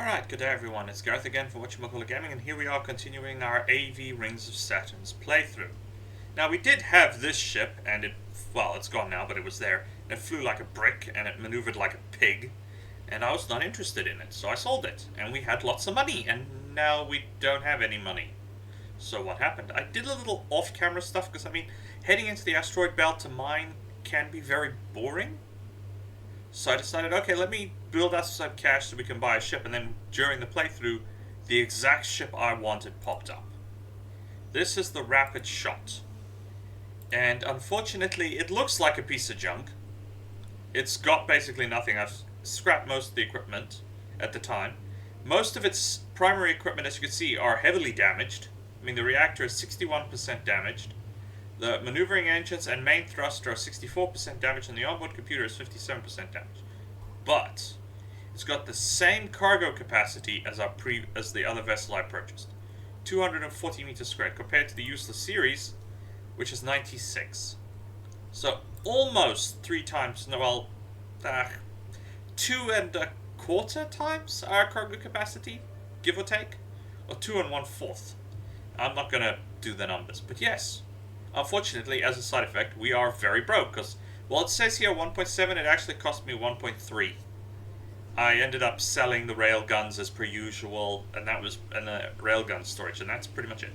Alright, good day everyone, it's Gareth again from Whatchamacallit Gaming, and here we are continuing our AV Rings of Saturn's playthrough. Now, we did have this ship, and it's gone now, but it was there, and it flew like a brick, and it maneuvered like a pig, and I was not interested in it, so I sold it, and we had lots of money, and now we don't have any money. So what happened? I did a little off-camera stuff, because, heading into the asteroid belt to mine can be very boring. So I decided, okay, let me build us some cash so we can buy a ship, and then during the playthrough, the exact ship I wanted popped up. This is the Rapid Shot. And unfortunately, it looks like a piece of junk. It's got basically nothing. I've scrapped most of the equipment at the time. Most of its primary equipment, as you can see, are heavily damaged. The reactor is 61% damaged. The maneuvering engines and main thruster are 64% damaged, and the onboard computer is 57% damaged. But it's got the same cargo capacity as the other vessel I purchased, 240 meters squared, compared to the useless series, which is 96. So almost 3 times, 2.25 times our cargo capacity, give or take, or 2 1/4. I'm not gonna do the numbers, but yes. Unfortunately, as a side effect, we are very broke, because, well, it says here 1.7, it actually cost me 1.3. I ended up selling the railguns as per usual, and that was in the railgun storage, and that's pretty much it.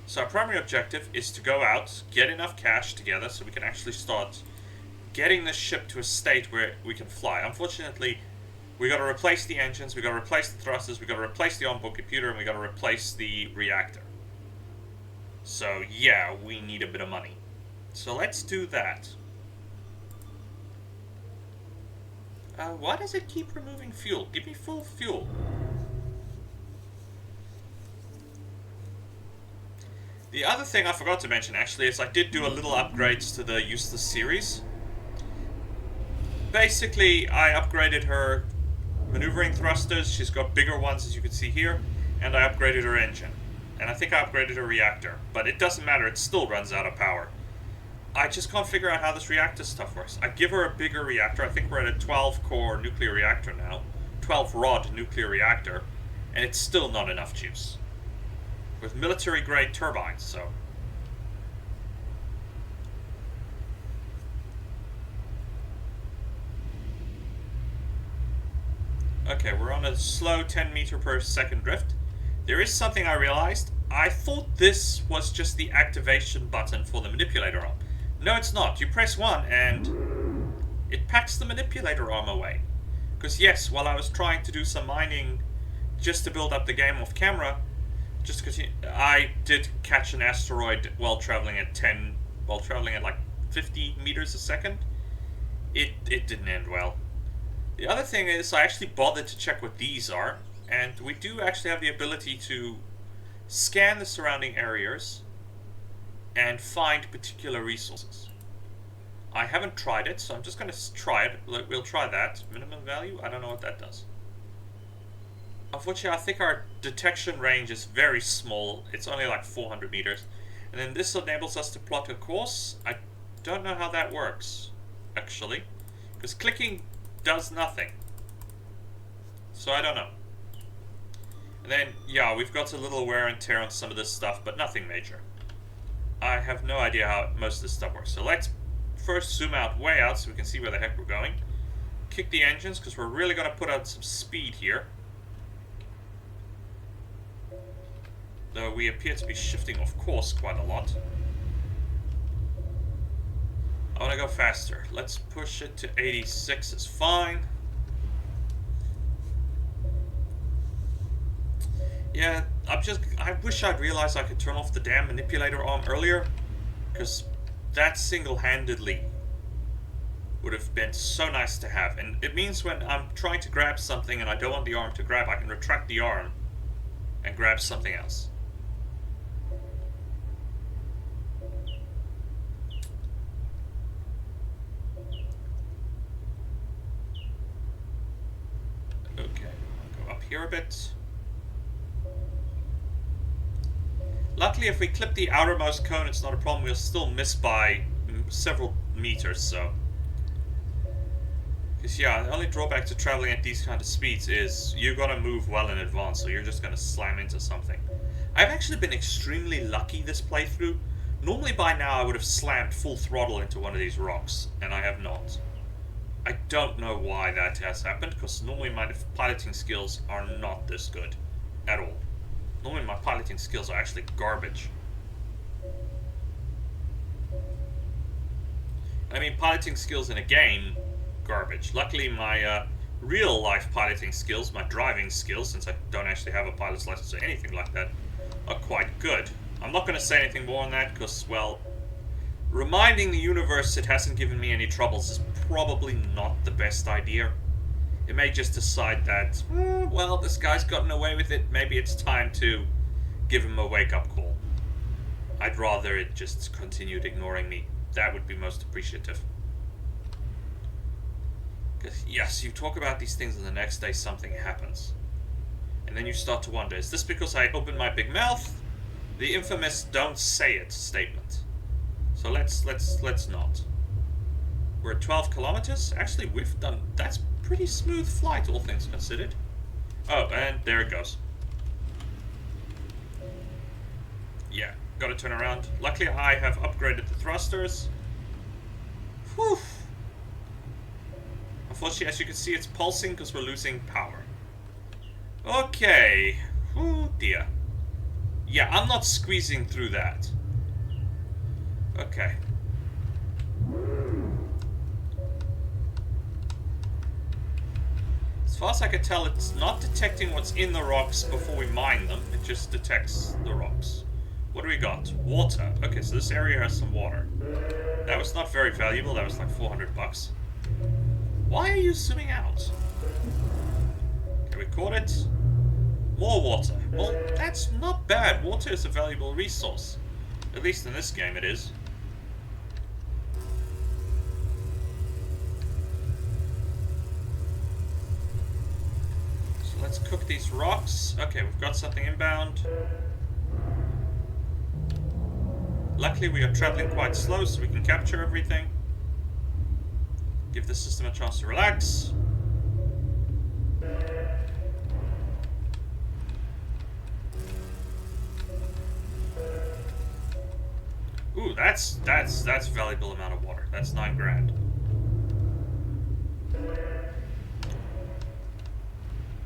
So our primary objective is to go out, get enough cash together so we can actually start getting this ship to a state where we can fly. Unfortunately, we got to replace the engines, we got to replace the thrusters, we got to replace the onboard computer, and we got to replace the reactor. So yeah, we need a bit of money. So let's do that. Why does it keep removing fuel? Give me full fuel. The other thing I forgot to mention actually is I did do a little upgrades to the useless series. Basically, I upgraded her maneuvering thrusters. She's got bigger ones, as you can see here, and I upgraded her engine. And I think I upgraded a reactor, but it doesn't matter, it still runs out of power. I just can't figure out how this reactor stuff works. I give her a bigger reactor. I think we're at a 12-core nuclear reactor now. 12-rod nuclear reactor, and it's still not enough juice. With military-grade turbines, so... Okay, we're on a slow 10 meter per second drift. There is something I realized. I thought this was just the activation button for the manipulator arm. No, it's not. You press 1 and it packs the manipulator arm away. Because yes, while I was trying to do some mining just to build up the game off camera, just to continue, I did catch an asteroid while traveling at like 50 meters a second. It didn't end well. The other thing is I actually bothered to check what these are. And we do actually have the ability to scan the surrounding areas and find particular resources. I haven't tried it, so I'm just going to try it. We'll try that. Minimum value? I don't know what that does. Unfortunately, I think our detection range is very small. It's only like 400 meters. And then this enables us to plot a course. I don't know how that works, actually. Because clicking does nothing. So I don't know. And then, yeah, we've got a little wear and tear on some of this stuff, but nothing major. I have no idea how most of this stuff works. So let's first zoom out way out so we can see where the heck we're going. Kick the engines, because we're really going to put out some speed here. Though we appear to be shifting off course quite a lot. I want to go faster. Let's push it to 86 is fine. Yeah, I wish I'd realized I could turn off the damn manipulator arm earlier, because that single-handedly would have been so nice to have. And it means when I'm trying to grab something and I don't want the arm to grab, I can retract the arm and grab something else. Okay, I'll go up here a bit. Luckily, if we clip the outermost cone, it's not a problem. We'll still miss by several meters, so... Yeah, the only drawback to traveling at these kind of speeds is you're gonna move well in advance, so you're just gonna slam into something. I've actually been extremely lucky this playthrough. Normally by now I would have slammed full throttle into one of these rocks, and I have not. I don't know why that has happened, because normally my piloting skills are not this good. At all. Normally my piloting skills are actually garbage. I mean, piloting skills in a game, garbage. Luckily, my real life piloting skills, my driving skills, since I don't actually have a pilot's license or anything like that, are quite good. I'm not going to say anything more on that because, well, reminding the universe it hasn't given me any troubles is probably not the best idea. It may just decide that, well, this guy's gotten away with it, maybe it's time to give him a wake-up call. I'd rather it just continued ignoring me. That would be most appreciative. Because, yes, you talk about these things and the next day something happens. And then you start to wonder, is this because I opened my big mouth? The infamous "don't say it" statement. So let's not. We're at 12 kilometers. Actually, we've done... That's pretty smooth flight, all things considered. Oh, and there it goes. Yeah, gotta turn around. Luckily, I have upgraded the thrusters. Whew. Unfortunately, as you can see, it's pulsing because we're losing power. Okay. Oh dear. Yeah, I'm not squeezing through that. Okay. As far as I can tell, it's not detecting what's in the rocks before we mine them. It just detects the rocks. What do we got? Water. Okay, so this area has some water. That was not very valuable. That was like 400 bucks. Why are you zooming out? Okay, we caught it. More water. Well, that's not bad. Water is a valuable resource. At least in this game it is. So let's cook these rocks. Okay, we've got something inbound. Luckily we are traveling quite slow so we can capture everything. Give the system a chance to relax. Ooh, that's a valuable amount of water. That's 9 grand.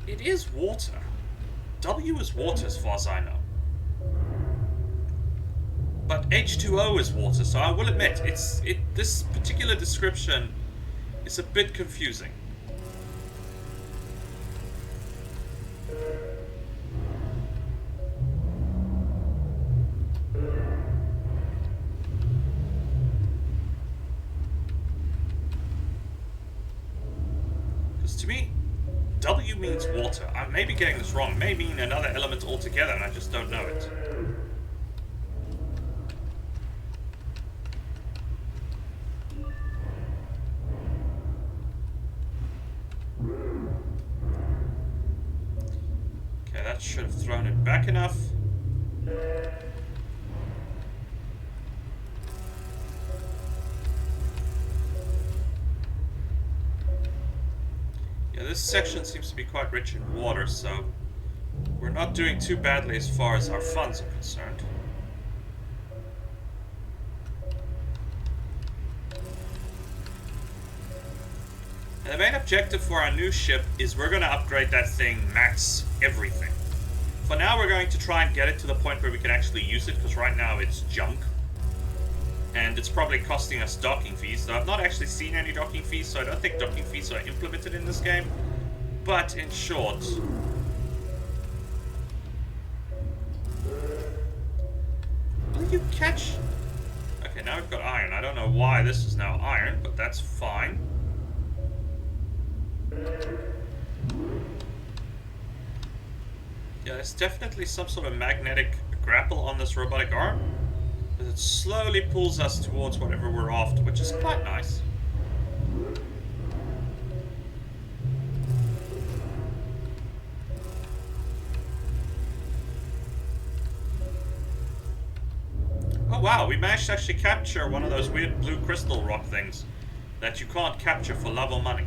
It is water. W is water as far as I know. But H2O is water, so I will admit this particular description is a bit confusing. Because to me, W means water. I may be getting this wrong. It may mean another element altogether, and I just don't know it. Okay, that should have thrown it back enough. Yeah, this section seems to be quite rich in water, so we're not doing too badly as far as our funds are concerned. And the main objective for our new ship is we're going to upgrade that thing max everything. For now, we're going to try and get it to the point where we can actually use it, because right now it's junk. And it's probably costing us docking fees, though I've not actually seen any docking fees, so I don't think docking fees are implemented in this game. But in short... Will you catch... Okay, now we've got iron. I don't know why this is now iron, but that's fine. Yeah, there's definitely some sort of magnetic grapple on this robotic arm. It slowly pulls us towards whatever we're after, which is quite nice. Oh wow, we managed to actually capture one of those weird blue crystal rock things that you can't capture for love or money.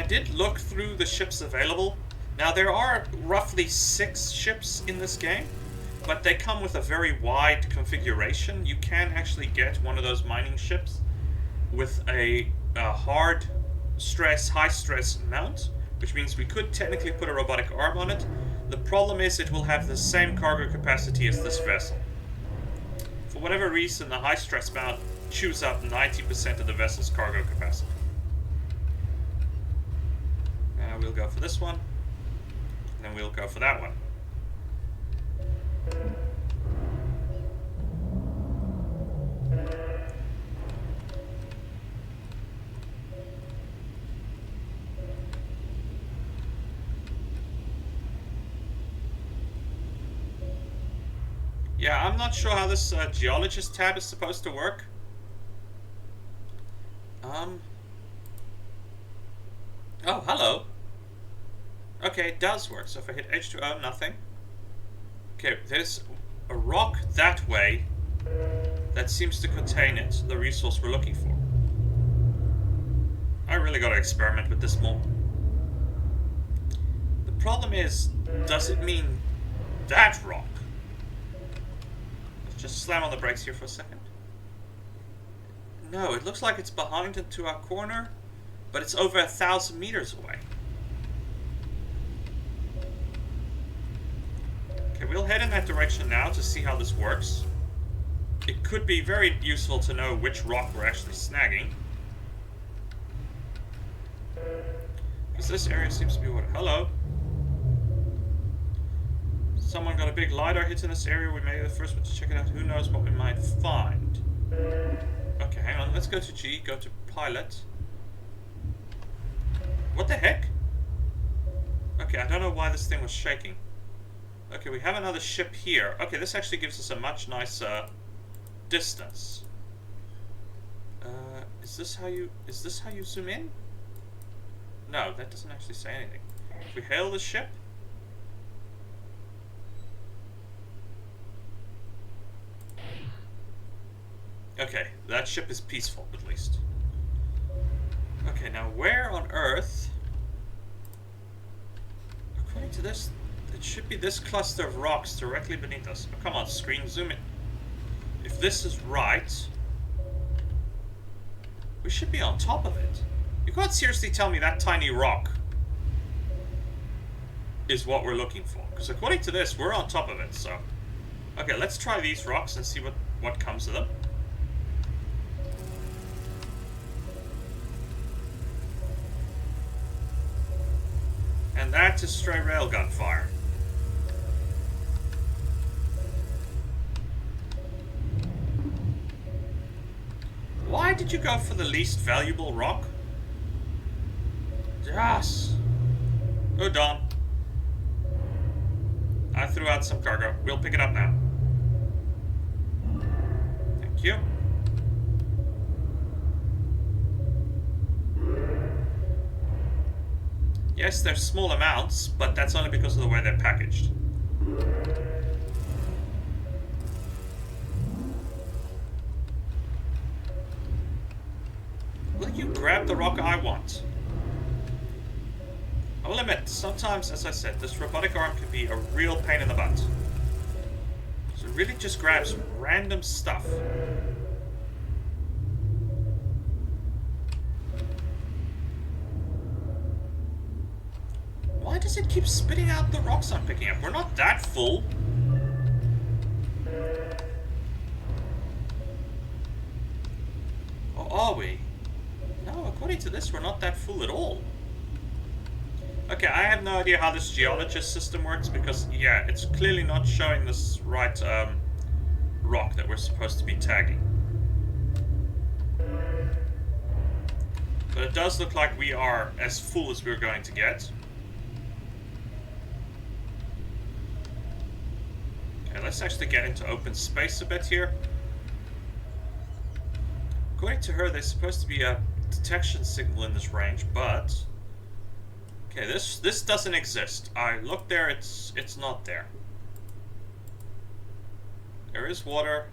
I did look through the ships available. Now, there are roughly 6 ships in this game, but they come with a very wide configuration. You can actually get one of those mining ships with a hard stress, high stress mount, which means we could technically put a robotic arm on it. The problem is it will have the same cargo capacity as this vessel. For whatever reason, the high stress mount chews up 90% of the vessel's cargo capacity. Now we'll go for this one, and then we'll go for that one. Yeah, I'm not sure how this geologist tab is supposed to work. Oh, hello. Okay, it does work. So if I hit H2O, nothing. Okay, there's a rock that way that seems to contain it, the resource we're looking for. I really gotta experiment with this more. The problem is, does it mean that rock? Let's just slam on the brakes here for a second. No, it looks like it's behind and to our corner, but it's over 1,000 meters away. Okay, we'll head in that direction now to see how this works. It could be very useful to know which rock we're actually snagging. Because this area seems to be what... Hello? Someone got a big LiDAR hit in this area. We may be the first one to check it out. Who knows what we might find. Okay, hang on. Let's go to G. Go to pilot. What the heck? Okay, I don't know why this thing was shaking. Okay, we have another ship here. Okay, this actually gives us a much nicer distance. Is this how you zoom in? No, that doesn't actually say anything. If we hail the ship. Okay, that ship is peaceful, at least. Okay, now where on Earth... According to this, it should be this cluster of rocks directly beneath us. Oh, come on, screen, zoom in. If this is right... we should be on top of it. You can't seriously tell me that tiny rock is what we're looking for. Because according to this, we're on top of it, so... Okay, let's try these rocks and see what comes of them. And that is stray railgun fire. Why did you go for the least valuable rock? Yes. Oh, Don. I threw out some cargo. We'll pick it up now. Thank you. Yes, they're small amounts, but that's only because of the way they're packaged. Will you grab the rock I want? I will admit, sometimes, as I said, this robotic arm can be a real pain in the butt. So it really just grabs random stuff. Why does it keep spitting out the rocks I'm picking up? We're not that full. Or are we? No, according to this, we're not that full at all. Okay, I have no idea how this geologist system works because, yeah, it's clearly not showing this right rock that we're supposed to be tagging. But it does look like we are as full as we're going to get. Okay, let's actually get into open space a bit here. According to her, there's supposed to be a detection signal in this range, but... Okay, this doesn't exist. I looked there, it's not there. There is water.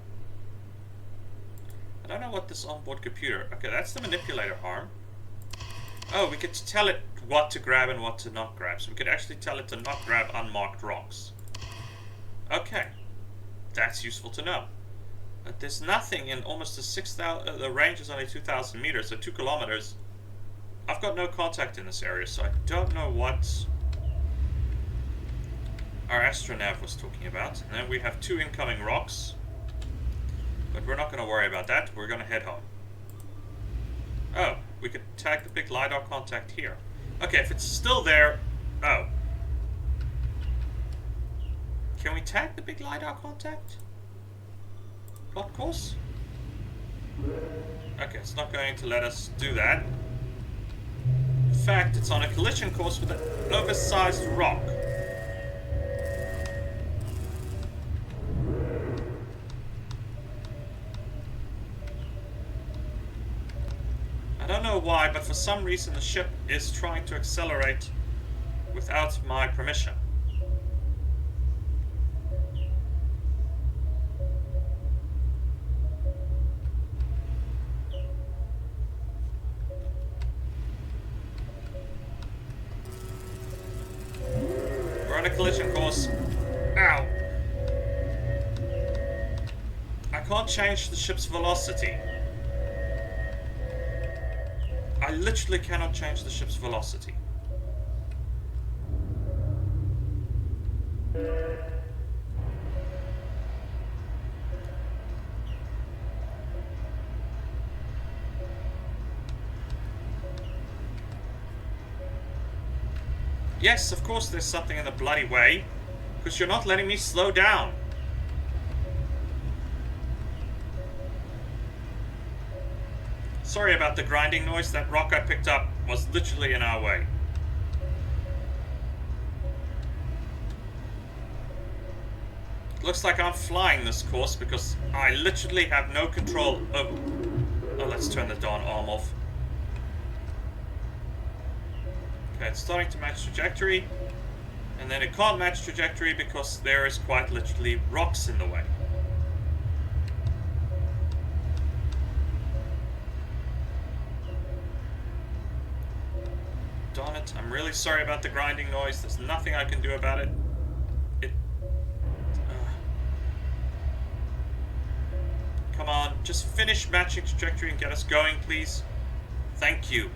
I don't know what this onboard computer... Okay, that's the manipulator arm. Oh, we could tell it what to grab and what to not grab. So we could actually tell it to not grab unmarked rocks. Okay. That's useful to know. But there's nothing in almost the 6,000... the range is only 2,000 meters, so 2 kilometers. I've got no contact in this area, so I don't know what our astronav was talking about. And then we have 2 incoming rocks. But we're not going to worry about that. We're going to head home. Oh, we could tag the big LiDAR contact here. Okay, if it's still there... Oh. Can we tag the big LiDAR contact? Plot course? Okay, it's not going to let us do that. In fact, it's on a collision course with an oversized rock. I don't know why, but for some reason the ship is trying to accelerate without my permission. We're on a collision course. Ow! I can't change the ship's velocity. I literally cannot change the ship's velocity. Yes, of course there's something in the bloody way, because you're not letting me slow down. Sorry about the grinding noise. That rock I picked up was literally in our way. Looks like I'm flying this course because I literally have no control over... Oh, let's turn the Dawn arm off. Okay, it's starting to match trajectory. And then it can't match trajectory because there is quite literally rocks in the way. Darn it, I'm really sorry about the grinding noise. There's nothing I can do about it. Come on, just finish matching trajectory and get us going, please. Thank you.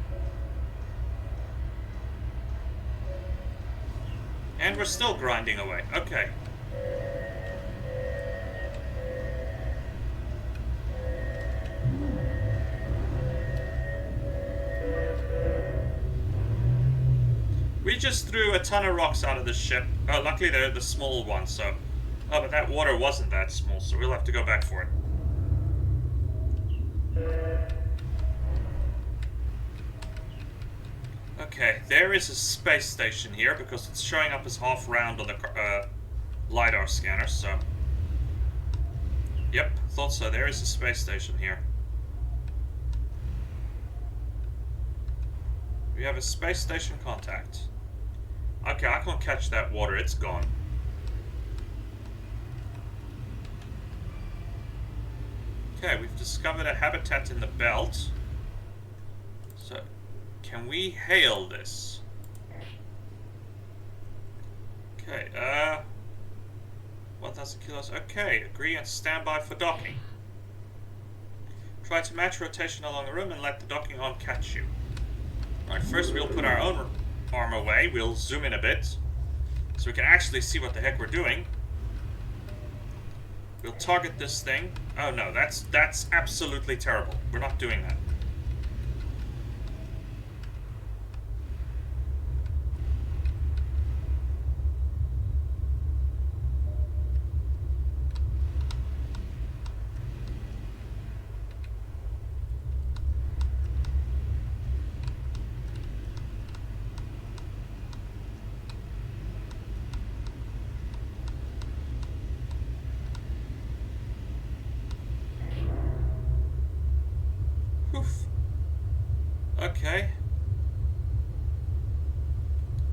And we're still grinding away. Okay. We just threw a ton of rocks out of the ship. Oh, luckily they're the small ones, so... Oh, but that water wasn't that small, so we'll have to go back for it. Okay, there is a space station here, because it's showing up as half round on the LiDAR scanner, so... Yep, thought so. There is a space station here. We have a space station contact. Okay, I can't catch that water, it's gone. Okay, we've discovered a habitat in the belt. So, can we hail this? Okay, 1,000 kilos. Okay, agree and stand by for docking. Try to match rotation along the room and let the docking arm catch you. Alright, first we'll put our own arm away. We'll zoom in a bit so we can actually see what the heck we're doing. We'll target this thing. Oh no, that's absolutely terrible. We're not doing that. Okay.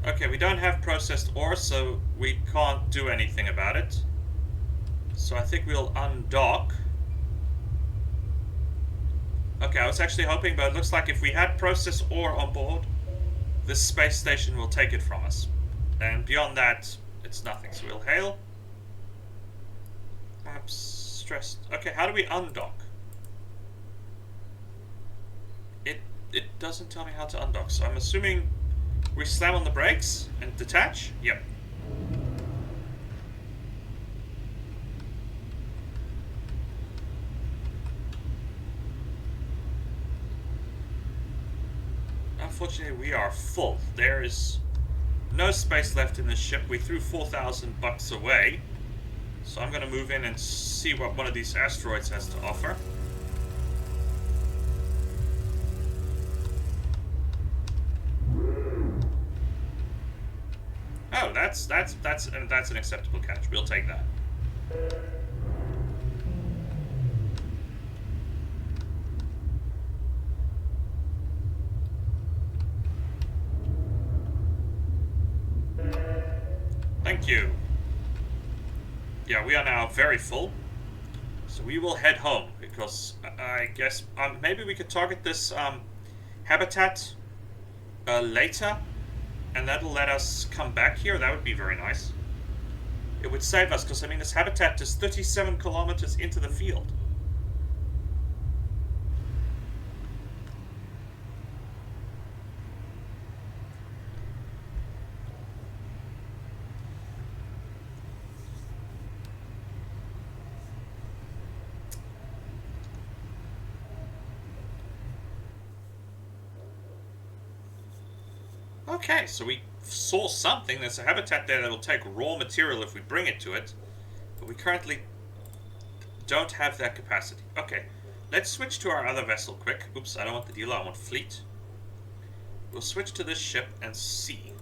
Okay, we don't have processed ore, so we can't do anything about it. So I think we'll undock. Okay, I was actually hoping, but it looks like if we had process ore on board, this space station will take it from us. And beyond that, it's nothing. So we'll hail. Perhaps stressed. Okay, how do we undock? It doesn't tell me how to undock, so I'm assuming we slam on the brakes and detach? Yep. Unfortunately, we are full. There is no space left in this ship. We threw 4,000 bucks away. So I'm going to move in and see what one of these asteroids has to offer. Oh, that's an acceptable catch. We'll take that. Thank you. Yeah, we are now very full. So we will head home because I guess maybe we could target this habitat later, and that'll let us come back here. That would be very nice. It would save us because I mean this habitat is 37 kilometers into the field. Okay, so we saw something. There's a habitat there that'll take raw material if we bring it to it. But we currently don't have that capacity. Okay, let's switch to our other vessel quick. Oops, I don't want the dealer, I want fleet. We'll switch to this ship and see.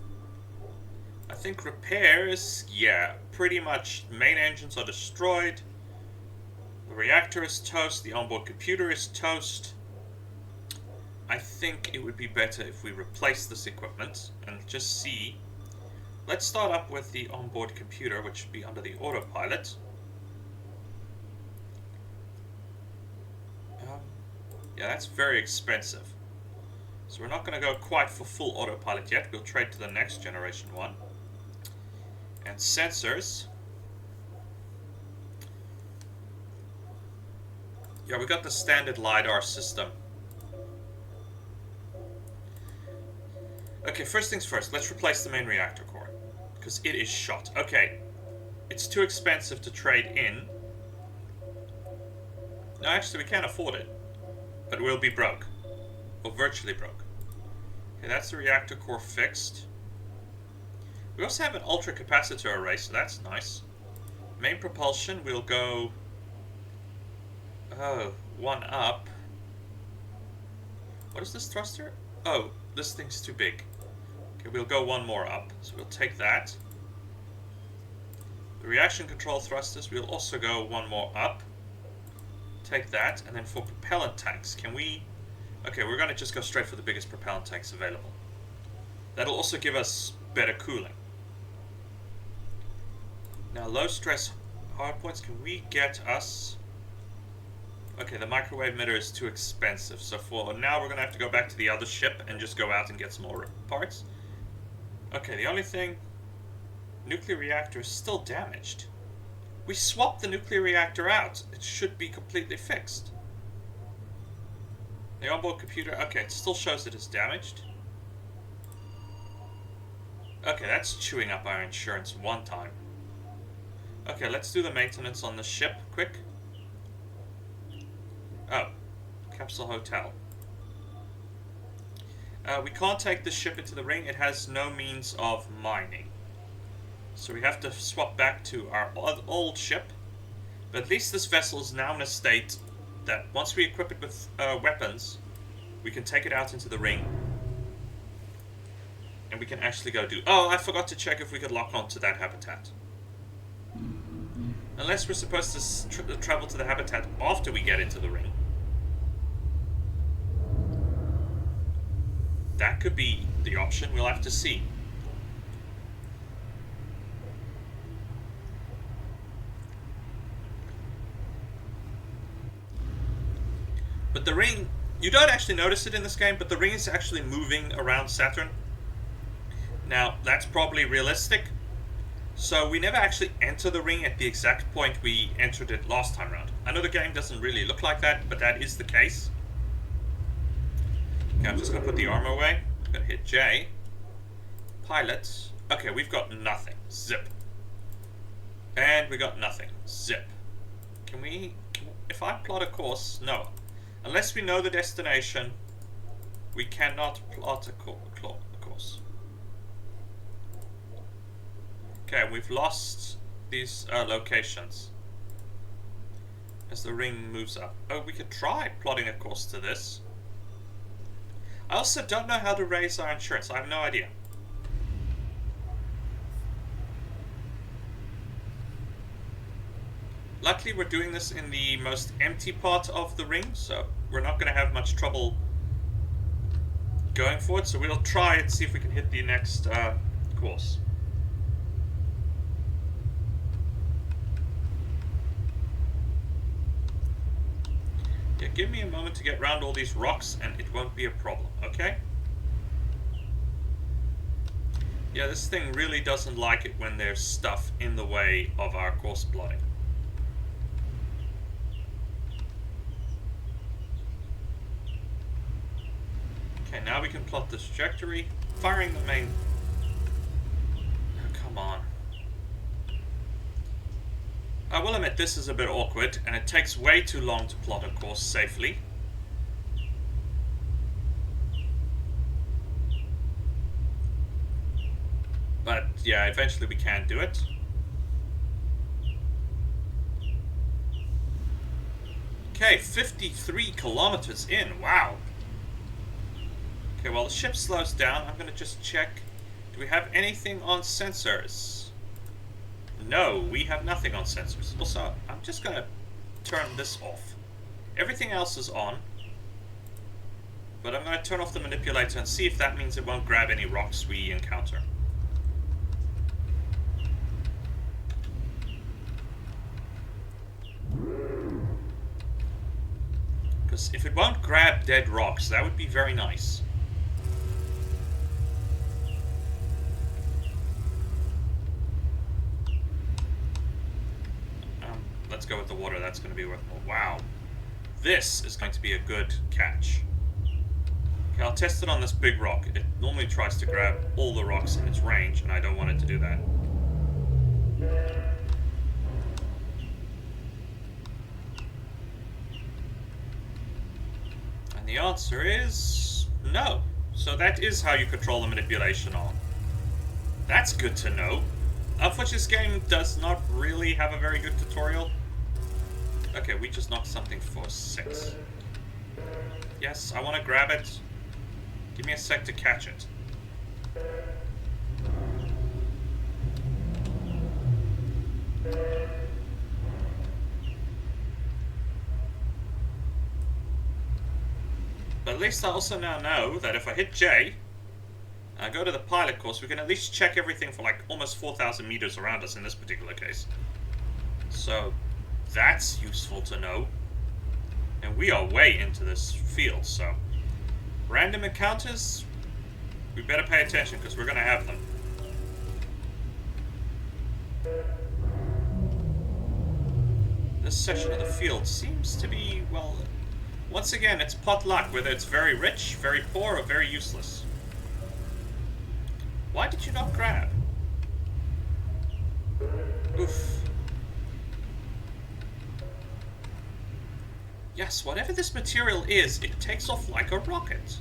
I think repairs, yeah, pretty much main engines are destroyed. The reactor is toast, the onboard computer is toast. I think it would be better if we replace this equipment and just see. Let's start up with the onboard computer, which should be under the autopilot. Yeah, that's very expensive. So we're not going to go quite for full autopilot yet. We'll trade to the next generation one. And sensors. Yeah, we got the standard LiDAR system. Okay, first things first, let's replace the main reactor core, because it is shot. Okay, it's too expensive to trade in. No, actually, we can't afford it, but we'll be broke, or virtually broke. Okay, that's the reactor core fixed. We also have an ultra capacitor array, so that's nice. Main propulsion, we'll go one up. What is this thruster? Oh, this thing's too big. Okay, we'll go one more up, so we'll take that. The reaction control thrusters, we'll also go one more up. Take that, and then for propellant tanks, can we... Okay, we're going to just go straight for the biggest propellant tanks available. That'll also give us better cooling. Now, low stress hardpoints, can we get us... Okay, the microwave emitter is too expensive, so for now we're going to have to go back to the other ship and just go out and get some more parts. Okay, the only thing... Nuclear reactor is still damaged. We swapped the nuclear reactor out. It should be completely fixed. The onboard computer... Okay, it still shows it is damaged. Okay, that's chewing up our insurance one time. Okay, let's do the maintenance on the ship, quick. Oh, Capsule Hotel. We can't take this ship into the ring. It has no means of mining. So we have to swap back to our old ship. But at least this vessel is now in a state that once we equip it with weapons, we can take it out into the ring. And we can actually go do... Oh, I forgot to check if we could lock onto that habitat. Unless we're supposed to travel to the habitat after we get into the ring. That could be the option. We'll have to see. But the ring You don't actually notice it in this game, but the ring is actually moving around Saturn. Now, that's probably realistic. So we never actually enter the ring at the exact point we entered it last time around. I know the game doesn't really look like that, but that is the case. Okay, I'm just going to put the armor away. I'm going to hit J. Pilot. Okay, we've got nothing. Zip. And we got nothing. Zip. If I plot a course, no. Unless we know the destination, we cannot plot a course. Okay, we've lost these locations as the ring moves up. Oh, we could try plotting a course to this. I also don't know how to raise our insurance. I have no idea. Luckily, we're doing this in the most empty part of the ring, so we're not going to have much trouble going for it. So we'll try and see if we can hit the next course. Yeah, give me a moment to get around all these rocks and it won't be a problem, okay? Yeah, this thing really doesn't like it when there's stuff in the way of our course plotting. Okay, now we can plot the trajectory, firing the main... Oh, come on. I will admit this is a bit awkward, and it takes way too long to plot a course safely. But yeah, eventually we can do it. Okay, 53 kilometers in, wow. Okay, while the ship slows down, I'm going to just check. Do we have anything on sensors? No, we have nothing on sensors. Also, I'm just going to turn this off. Everything else is on. But I'm going to turn off the manipulator and see if that means it won't grab any rocks we encounter. Because if it won't grab dead rocks, that would be very nice. Let's go with the water. That's going to be worth more. Wow. This is going to be a good catch. Okay, I'll test it on this big rock. It normally tries to grab all the rocks in its range, and I don't want it to do that. And the answer is no. So that is how you control the manipulation on. That's good to know. Unfortunately, this game does not really have a very good tutorial. Okay, we just knocked something for 6. Yes, I want to grab it. Give me a sec to catch it. But at least I also now know that if I hit J, and I go to the pilot course, we can at least check everything for like almost 4,000 meters around us in this particular case. So that's useful to know. And we are way into this field, so random encounters, we better pay attention because we're going to have them. This section of the field seems to be, well, once again, it's pot luck, whether it's very rich, very poor, or very useless. Why did you not grab? Oof. Yes, whatever this material is, it takes off like a rocket.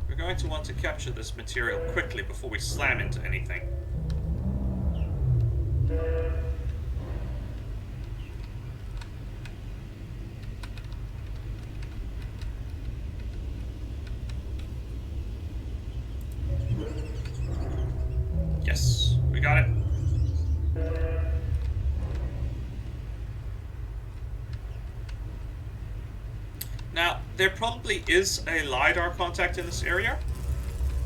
We're going to want to capture this material quickly before we slam into anything. Yes, we got it. Now, there probably is a LiDAR contact in this area.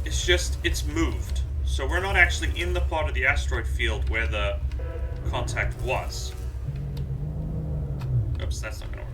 It's just, it's moved. So we're not actually in the part of the asteroid field where the contact was. Oops, that's not gonna work.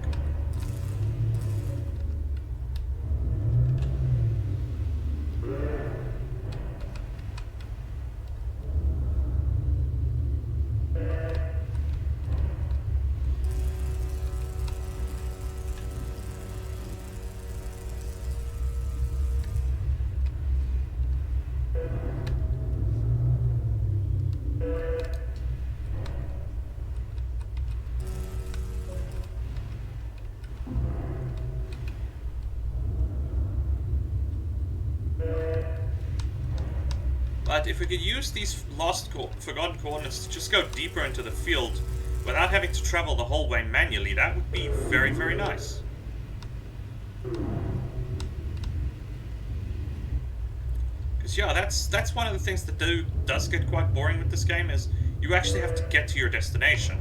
But if we could use these forgotten coordinates to just go deeper into the field without having to travel the whole way manually, that would be very, very nice. Because yeah, that's one of the things that does get quite boring with this game, is you actually have to get to your destination.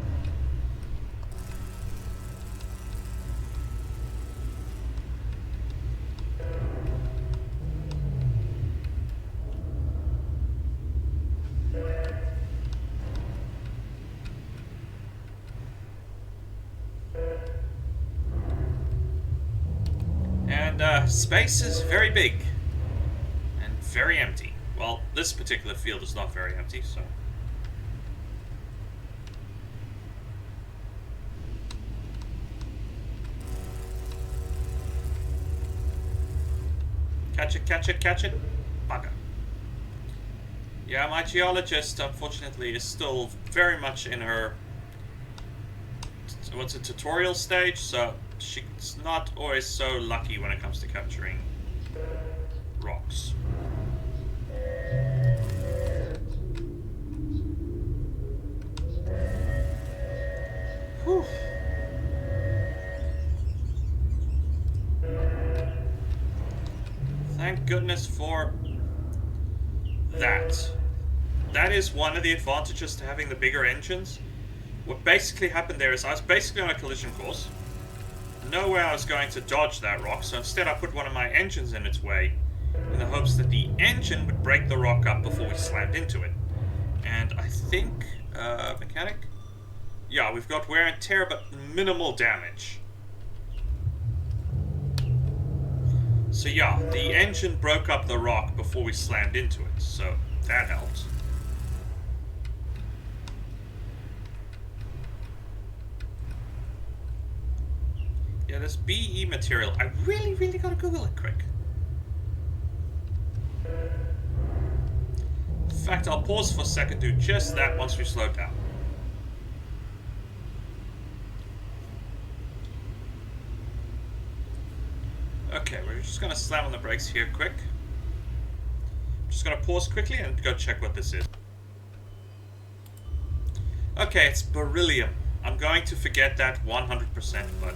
And space is very big and very empty. Well, this particular field is not very empty, so... Catch it, catch it, catch it. Bugger. Yeah, my geologist, unfortunately, is still very much in her... what's a tutorial stage, so she's not always so lucky when it comes to capturing rocks. Whew. Thank goodness for that. That is one of the advantages to having the bigger engines. What basically happened there is I was basically on a collision course. No way I was going to dodge that rock, so instead I put one of my engines in its way in the hopes that the engine would break the rock up before we slammed into it. And I think, mechanic? Yeah, we've got wear and tear, but minimal damage. So yeah, the engine broke up the rock before we slammed into it, so that helped. Yeah, this BE material, I really gotta Google it quick. In fact, I'll pause for a second, do just that once we slow down. Okay, we're just gonna slam on the brakes here quick. Just gonna pause quickly and go check what this is. Okay, it's beryllium. I'm going to forget that 100%, but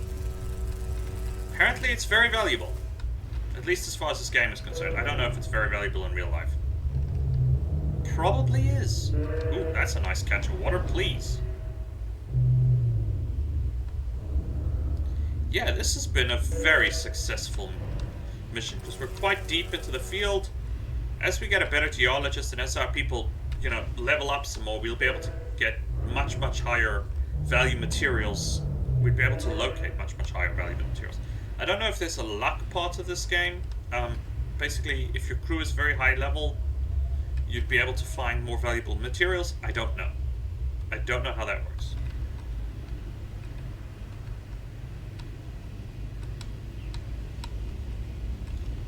apparently it's very valuable. At least as far as this game is concerned. I don't know if it's very valuable in real life. Probably is. Ooh, that's a nice catch of water, please. Yeah, this has been a very successful mission, because we're quite deep into the field. As we get a better geologist and as our people, you know, level up some more, we'll be able to get much higher value materials. We'd be able to locate much higher value materials. I don't know if there's a luck part of this game. Basically, if your crew is very high level, you'd be able to find more valuable materials. I don't know. I don't know how that works.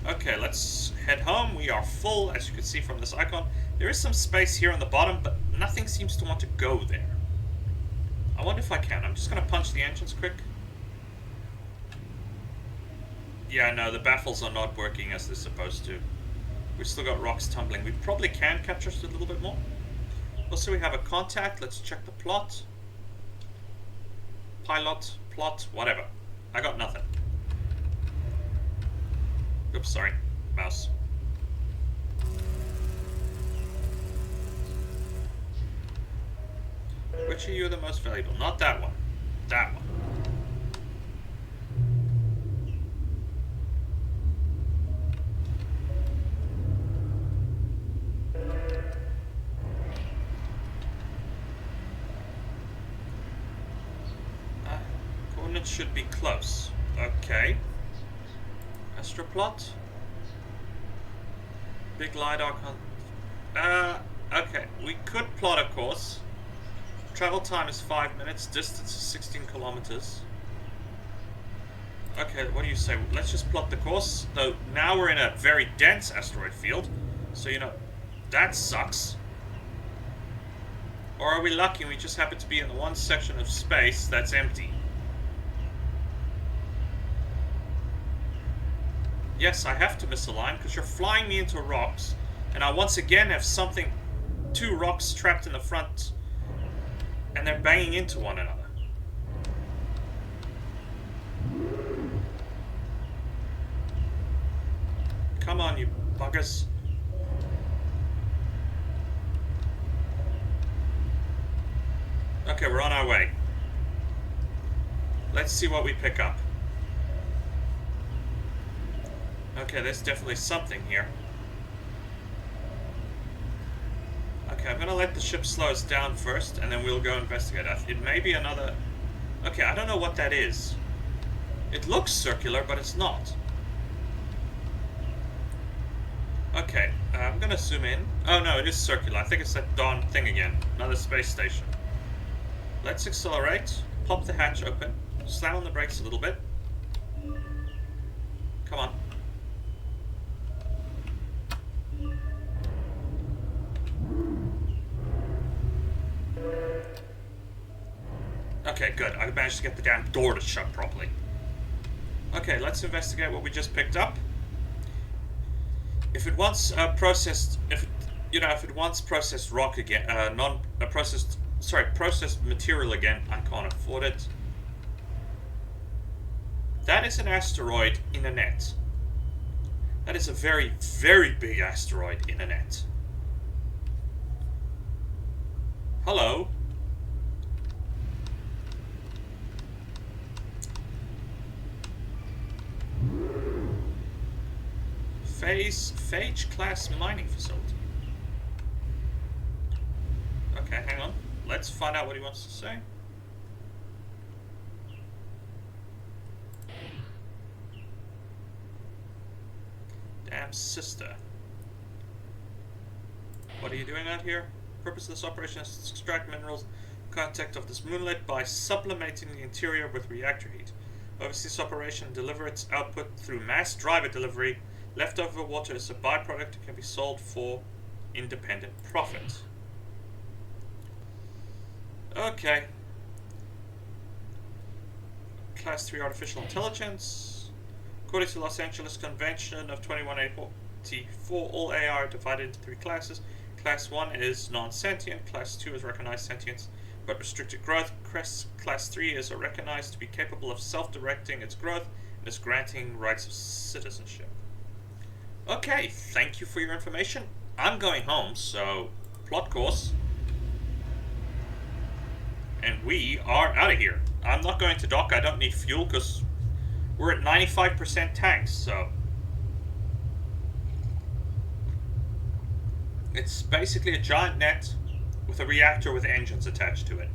Okay, let's head home. We are full, as you can see from this icon. There is some space here on the bottom, but nothing seems to want to go there. I wonder if I can. I'm just going to punch the engines quick. Yeah, no, the baffles are not working as they're supposed to. We've still got rocks tumbling. We probably can capture a little bit more. Also, we have a contact. Let's check the plot. Pilot, plot, whatever. I got nothing. Oops, sorry. Mouse. Which are you the most valuable? Not that one. That one. one should be close. Okay. Astroplot. Big LiDAR okay. We could plot a course. Travel time is 5 minutes. Distance is 16 kilometers. Okay, what do you say? Let's just plot the course. Though now we're in a very dense asteroid field. So, you know, that sucks. Or are we lucky and we just happen to be in the one section of space that's empty? Yes, I have to misalign because you're flying me into rocks. And I once again have two rocks trapped in the front. And they're banging into one another. Come on, you buggers. Okay, we're on our way. Let's see what we pick up. Okay, there's definitely something here. Okay, I'm gonna let the ship slow us down first, and then we'll go investigate. It may be another... Okay, I don't know what that is. It looks circular, but it's not. Okay, I'm gonna zoom in. Oh no, it is circular. I think it's that darn thing again. Another space station. Let's accelerate. Pop the hatch open. Slam on the brakes a little bit. Come on. Okay, good. I managed to get the damn door to shut properly. Okay, let's investigate what we just picked up. If it wants processed rock again, processed material again, I can't afford it. That is an asteroid in a net. That is a very, very big asteroid in a net. Hello. Phage class mining facility. Okay, hang on. Let's find out what he wants to say. Damn sister. What are you doing out here? Purpose of this operation is to extract minerals in contact of this moonlet by sublimating the interior with reactor heat. Oversee this operation and deliver its output through mass driver delivery. Leftover water is a byproduct that can be sold for independent profit. Okay. Class 3 Artificial Intelligence. According to the Los Angeles Convention of 2184, all AI are divided into 3 classes. Class 1 is non-sentient. Class 2 is recognized sentience but restricted growth. Class 3 is recognized to be capable of self-directing its growth and is granting rights of citizenship. Okay, thank you for your information. I'm going home, so plot course. And we are out of here. I'm not going to dock. I don't need fuel because we're at 95% tanks, so... It's basically a giant net with a reactor with engines attached to it.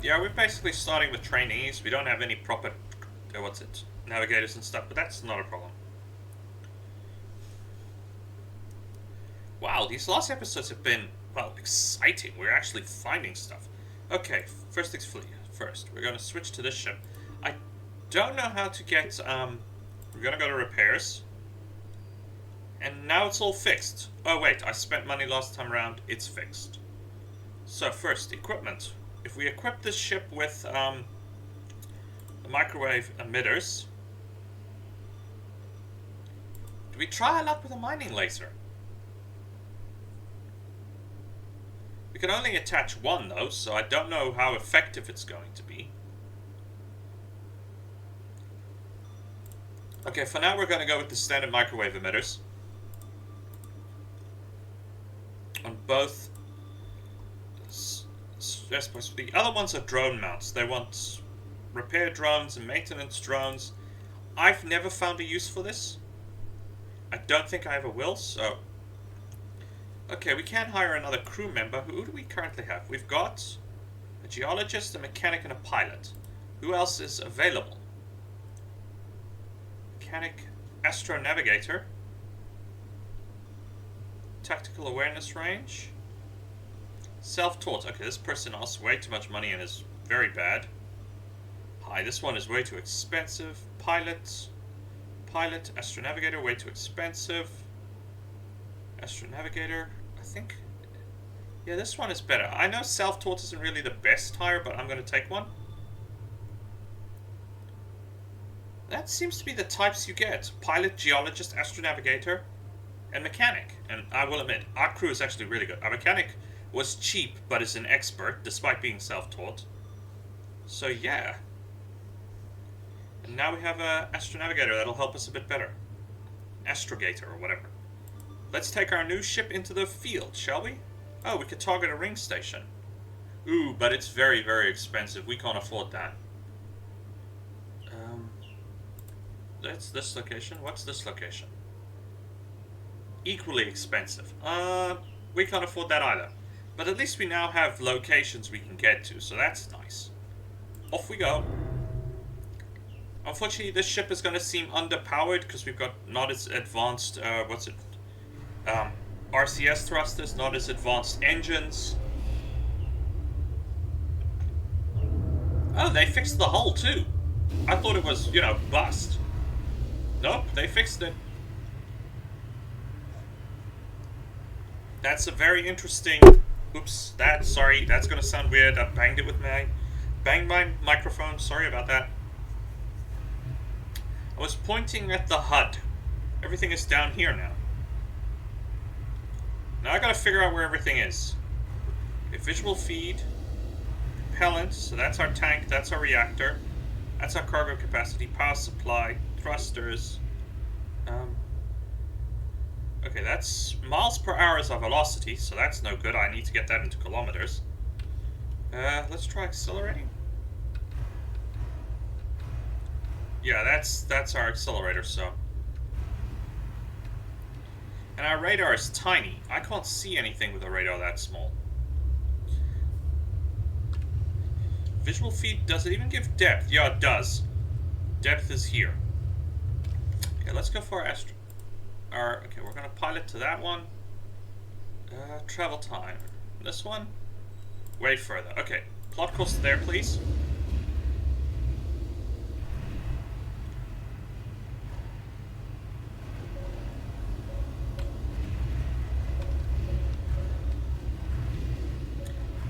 Yeah, we're basically starting with trainees. We don't have any proper, navigators and stuff, but that's not a problem. Wow, these last episodes have been, well, exciting. We're actually finding stuff. Okay, first things first. We're going to switch to this ship. I don't know how to get, we're going to go to repairs. And now it's all fixed. Oh wait, I spent money last time around. It's fixed. So first, equipment. If we equip this ship with the microwave emitters, do we try our luck with a mining laser? We can only attach one though, so I don't know how effective it's going to be. Okay, for now we're going to go with the standard microwave emitters. On both... Yes, the other ones are drone mounts. They want repair drones and maintenance drones. I've never found a use for this. I don't think I ever will, so... Okay, we can hire another crew member. Who do we currently have? We've got a geologist, a mechanic, and a pilot. Who else is available? Mechanic, astronavigator. Tactical awareness range. Self-taught. Okay, this person asks way too much money and is very bad. Hi, this one is way too expensive. Pilot, astronavigator, way too expensive. Astronavigator, I think... Yeah, this one is better. I know self-taught isn't really the best hire, but I'm going to take one. That seems to be the types you get. Pilot, geologist, astronavigator, and mechanic. And I will admit, our crew is actually really good. Our mechanic was cheap, but is an expert, despite being self-taught. So yeah. And now we have an astronavigator that'll help us a bit better. Astrogator, or whatever. Let's take our new ship into the field, shall we? Oh, we could target a ring station. Ooh, but it's very, very expensive. We can't afford that. That's this location. What's this location? Equally expensive. We can't afford that either. But at least we now have locations we can get to, so that's nice. Off we go. Unfortunately, this ship is going to seem underpowered because we've got not as advanced, RCS thrusters, not as advanced engines. Oh, they fixed the hull too. I thought it was, you know, bust. Nope, they fixed it. That's a very interesting... Oops, sorry, that's gonna sound weird. I banged it with banged my microphone, sorry about that. I was pointing at the HUD. Everything is down here now. Now I gotta figure out where everything is. Okay, visual feed, propellant, so that's our tank, that's our reactor, that's our cargo capacity, power supply, thrusters. Okay, that's miles per hour is our velocity, so that's no good. I need to get that into kilometers. Let's try accelerating. Yeah, that's our accelerator, so. And our radar is tiny. I can't see anything with a radar that small. Visual feed, does it even give depth? Yeah, it does. Depth is here. Okay, let's go for okay, we're gonna pilot to that one. Travel time. This one? Way further. Okay, plot course there, please.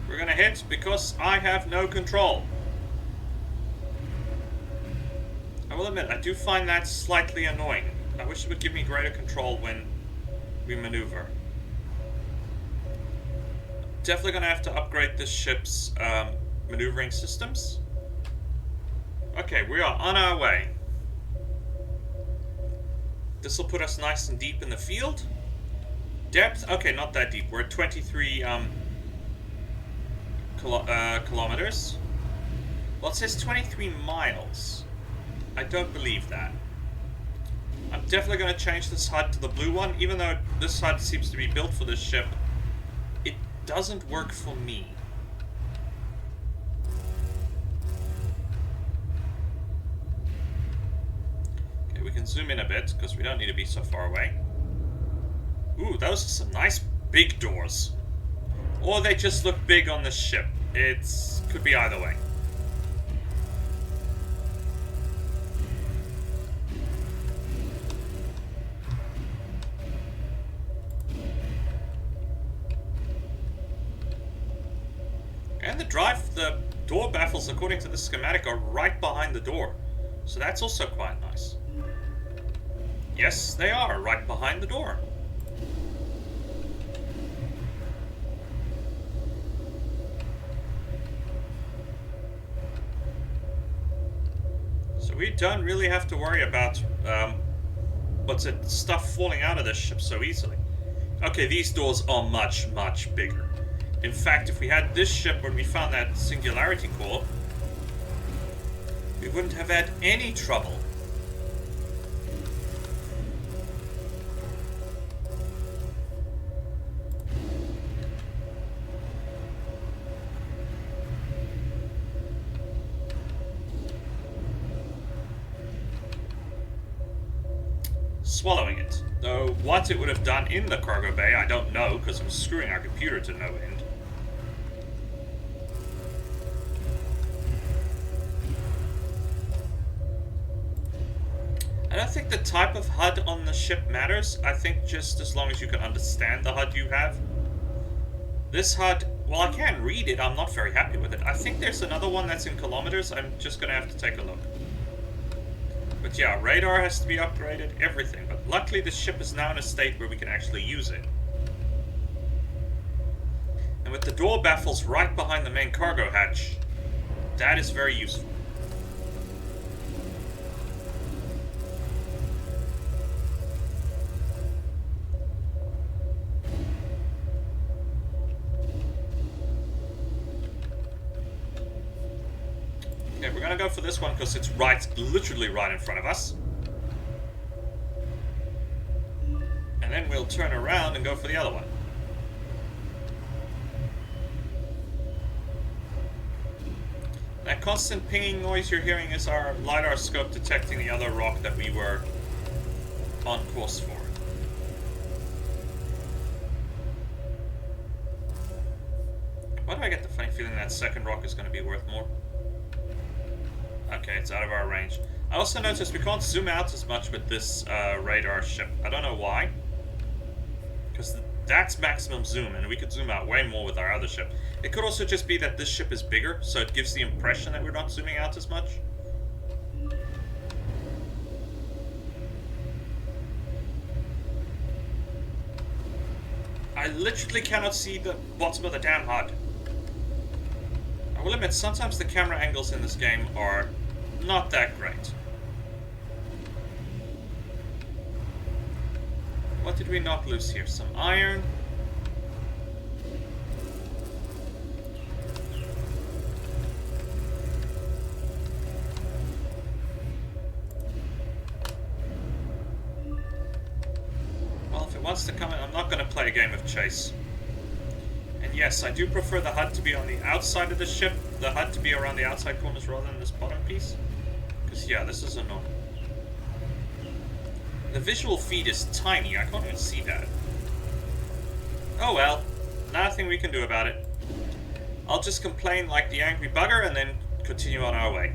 We're gonna hit because I have no control. I will admit, I do find that slightly annoying. I wish it would give me greater control when we maneuver. Definitely gonna have to upgrade this ship's maneuvering systems. Okay, we are on our way. This will put us nice and deep in the field. Depth, okay, not that deep. We're at 23 kilometers. Well, it says 23 miles. I don't believe that. I'm definitely going to change this HUD to the blue one, even though this HUD seems to be built for this ship. It doesn't work for me. Okay, we can zoom in a bit, because we don't need to be so far away. Ooh, those are some nice big doors. Or they just look big on this ship. Could be either way. And the door baffles, according to the schematic, are right behind the door. So that's also quite nice. Yes, they are right behind the door. So we don't really have to worry about stuff falling out of this ship so easily. Okay, these doors are much, much bigger. In fact, if we had this ship when we found that singularity core, we wouldn't have had any trouble. Swallowing it. Though what it would have done in the cargo bay, I don't know, because it was screwing our computer to no end. I don't think the type of HUD on the ship matters. I think just as long as you can understand the HUD you have. This HUD, well, I can read it, I'm not very happy with it. I think there's another one that's in kilometers, I'm just gonna have to take a look. But yeah, radar has to be upgraded, everything. But luckily this ship is now in a state where we can actually use it. And with the door baffles right behind the main cargo hatch, that is very useful. Okay, we're gonna go for this one because it's literally right in front of us. And then we'll turn around and go for the other one. That constant pinging noise you're hearing is our LiDAR scope detecting the other rock that we were on course for. Why do I get the funny feeling that second rock is going to be worth more? Okay, it's out of our range. I also noticed we can't zoom out as much with this radar ship. I don't know why. Because that's maximum zoom, and we could zoom out way more with our other ship. It could also just be that this ship is bigger, so it gives the impression that we're not zooming out as much. I literally cannot see the bottom of the damn HUD. I will admit, sometimes the camera angles in this game are not that great. What did we knock loose here? Some iron. Well, if it wants to come in, I'm not going to play a game of chase. And yes, I do prefer the HUD to be on the outside of the ship, the HUD to be around the outside corners rather than this bottom piece. Because yeah, this is annoying. The visual feed is tiny, I can't even see that. Oh well, nothing we can do about it. I'll just complain like the angry bugger and then continue on our way.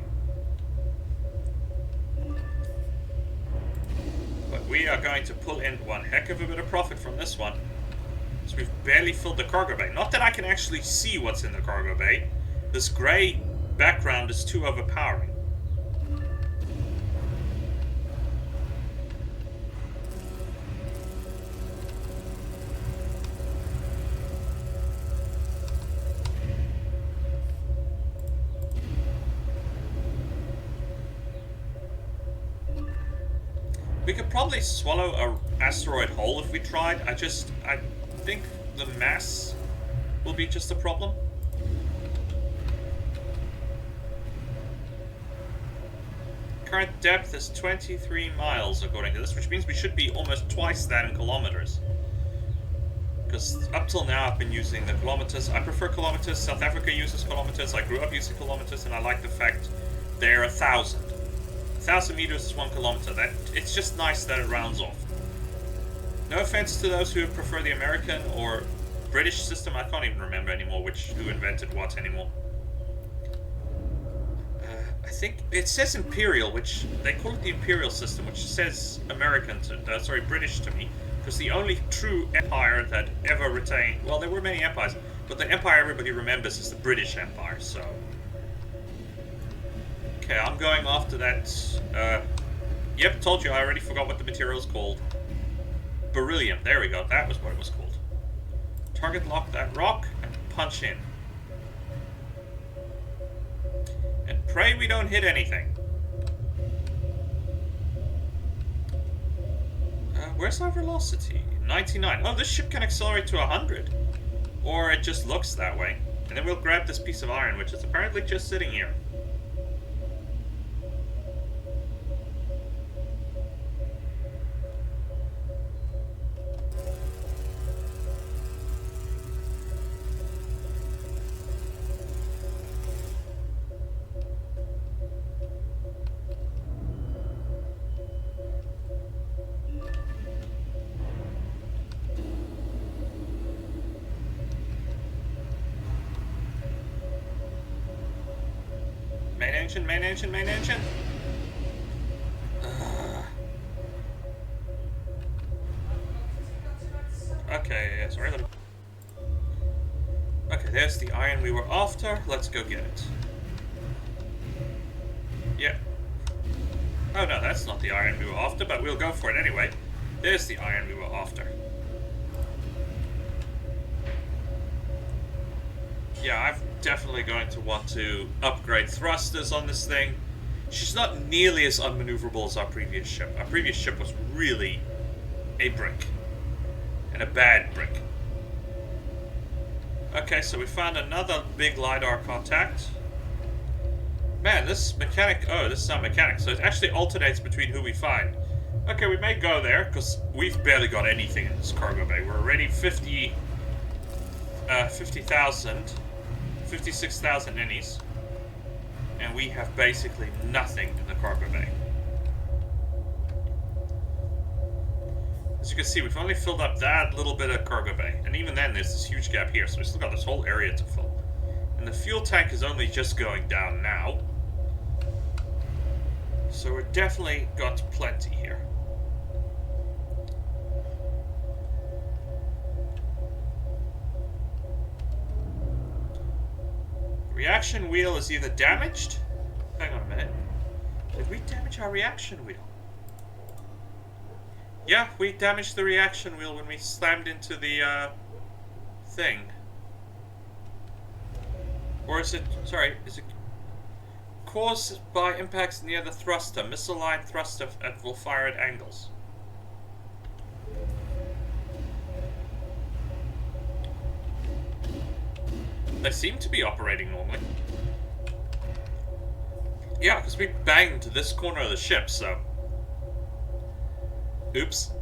But we are going to pull in one heck of a bit of profit from this one. So we've barely filled the cargo bay. Not that I can actually see what's in the cargo bay. This grey background is too overpowering. We could probably swallow an asteroid whole if we tried. I think the mass will be just a problem. Current depth is 23 miles according to this, which means we should be almost twice that in kilometers. Because up till now I've been using the kilometers. I prefer kilometers. South Africa uses kilometers. I grew up using kilometers, and I like the fact they're 1,000. 1,000 meters is 1 kilometer. It's just nice that it rounds off. No offense to those who prefer the American or British system. I can't even remember anymore who invented what anymore. I think it says Imperial, which they call it the Imperial system, which says American to British to me, because the only true empire that ever retained. Well, there were many empires, but the empire everybody remembers is the British Empire. So. Okay, I'm going after that. Yep, told you, I already forgot what the material is called. Beryllium, there we go, that was what it was called. Target lock that rock and punch in. And pray we don't hit anything. Where's our velocity? 99. Oh, this ship can accelerate to 100. Or it just looks that way. And then we'll grab this piece of iron, which is apparently just sitting here. Main engine, main engine, main engine. Okay, yeah, sorry. Okay, there's the iron we were after. Let's go get it. Yeah. Oh no, that's not the iron we were after, but we'll go for it anyway. There's the iron we were after. Yeah, I'm definitely going to want to upgrade thrusters on this thing. She's not nearly as unmaneuverable as our previous ship. Our previous ship was really a brick. And a bad brick. Okay, so we found another big LiDAR contact. Man, this mechanic... Oh, this is not mechanic, so it actually alternates between who we find. Okay, we may go there, because we've barely got anything in this cargo bay. We're already 50,000... 56,000 innies. And we have basically nothing in the cargo bay. As you can see, we've only filled up that little bit of cargo bay. And even then, there's this huge gap here, so we still got this whole area to fill. And the fuel tank is only just going down now. So we're definitely got plenty here. Reaction wheel is either damaged... Hang on a minute. Did we damage our reaction wheel? Yeah, we damaged the reaction wheel when we slammed into the, thing. Or is it... Sorry, is it... Caused by impacts near the thruster. Misaligned thruster will fire at angles. They seem to be operating normally. Yeah, because we banged this corner of the ship, so... Oops.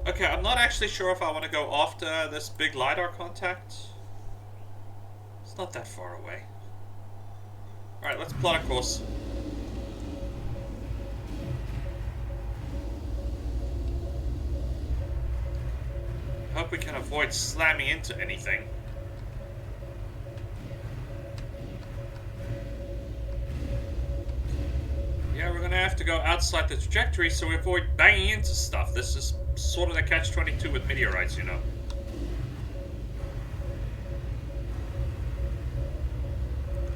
Okay, I'm not actually sure if I want to go after this big LiDAR contact. It's not that far away. Alright, let's plot a course. Hope we can avoid slamming into anything. Yeah, we're gonna have to go outside the trajectory so we avoid banging into stuff. This is sort of the catch-22 with meteorites, you know.